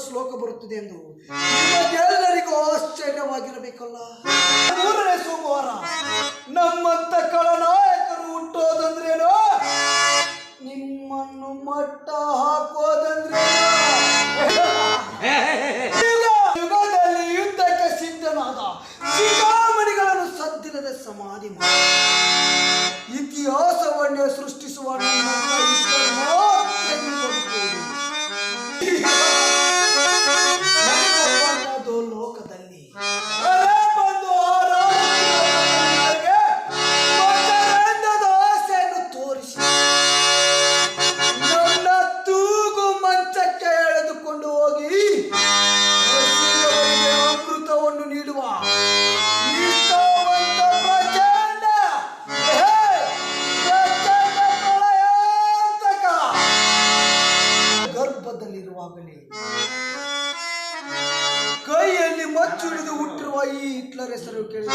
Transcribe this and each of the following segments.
ಶ್ಲೋಕ ಬರುತ್ತದೆ ಎಂದು ನಿಮಗೆಲ್ಲರಿಗೂ ಆಶ್ಚರ್ಯವಾಗಿರಬೇಕಲ್ಲ. 3ನೇ ಸೋಮವಾರ ನಮ್ಮಂತ ಖಳನಾಯಕರು ಹುಟ್ಟೋದಂದ್ರೇನು, ನಿಮ್ಮನ್ನು ಮಟ್ಟ ಹಾಕೋದಂದ್ರೇನು, ಯುಗದಲ್ಲಿ ಯುದ್ಧಕ್ಕೆ ಸಿದ್ಧನಾದ ಶಿಖಾಮಣಿಗಳನ್ನು ಸದ್ದಿಲ್ಲದೆ ಸಮಾಧಿ ಮಾಡಿ ಇತಿಹಾಸವನ್ನೇ ಸೃಷ್ಟಿಸುವ ಲೋಕದಲ್ಲಿ ಬಂದು ಆಸೆಯನ್ನು ತೋರಿಸಿ ನನ್ನ ತೂಗು ಮಂಚಕ್ಕೆ ಎಳೆದುಕೊಂಡು ಹೋಗಿ ಅಮೃತವನ್ನು ನೀಡುವ ಗರ್ಭದಲ್ಲಿರುವಾಗಲೇ ಕೈಯಲ್ಲಿ ಮಚ್ಚು ಹಿಡಿದು ಹುಟ್ಟಿರುವ ಈ ಹಿಟ್ಲರ್ ಹೆಸರು ಕೇಳಿ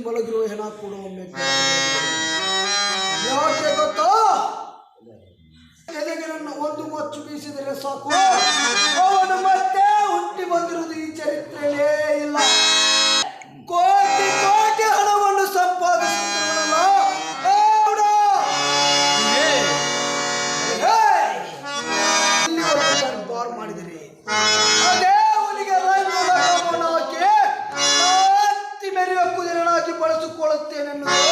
ಮಲಗಿರುವ ಹೆಣ ಕೂಡ ಒಮ್ಮೆ ಯಾಕೆ ಗೊತ್ತಾ, ಎದೆಗೆ ನನ್ನ ಒಂದು ಮಚ್ಚು ಬೀಸಿದರೆ ಸಾಕು ಅವನು ಮತ್ತೆ ಹುಟ್ಟಿ ಬಂದಿರುವುದು ಈ ಚರಿತ್ರೆಯೇ ಇಲ್ಲ. ಕೋಟಿ ಕೋಟಿ ಹಣವನ್ನು ಸಂಪಾದಿಸುತ್ತಿರಲ್ಲ ಬಾರ್ ಮಾಡಿದರೆ ಅದೇ ಹುಲಿಗೆ ರಂಗು ಹಾಕಿ ಹತ್ತಿ ಮೆರೆಯುವ ಕುದುರೆನಾಗಿ ಬಳಸಿಕೊಳ್ಳುತ್ತೇನೆನ್ನುವುದು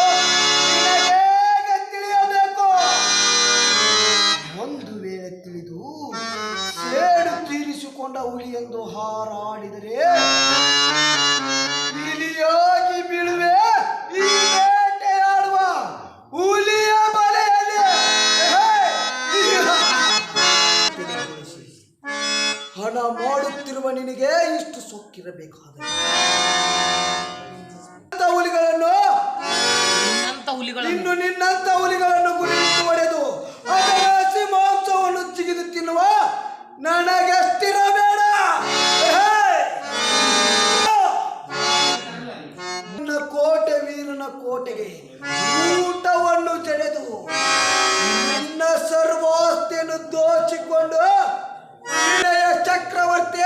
ನಿನಗೆ ತಿಳಿಯಬೇಕು. ಒಂದು ವೇಳೆ ತಿಳಿದು ಸೇಡು ತೀರಿಸಿಕೊಂಡ ಹುಲಿ ಎಂದು ಹಾರಾಡಿದರೆ ಇಲಿಯಾಗಿ ಬೀಳುವೆ ಈ ಬೇಟೆಯಾಡುವ ಹುಲಿಯ ಬಲೆಯಲ್ಲಿ. ಹಣ ಮಾಡುತ್ತಿರುವ ನಿನಗೆ ಇಷ್ಟು ಸೊಕ್ಕಿರಬೇಕಾದರೆ ಇನ್ನು ನಿನ್ನಂತ ಹುಲಿಗಳನ್ನು ಗುರಿಯಿಟ್ಟು ಹೊಡೆದು ಅದರ ಹಸಿ ಮಾಂಸವನ್ನು ಜಿಗಿದು ತಿನ್ನುವ ನನಗೆಷ್ಟಿರಬೇಡ. ನನ್ನ ಕೋಟೆ ವೀರನ ಕೋಟೆಗೆ ಊಟವನ್ನು ಜಡೆದು ನಿನ್ನ ಸರ್ವಾಸ್ತಿಯನ್ನು ದೋಚಿಕೊಂಡು ಚಕ್ರವರ್ತಿ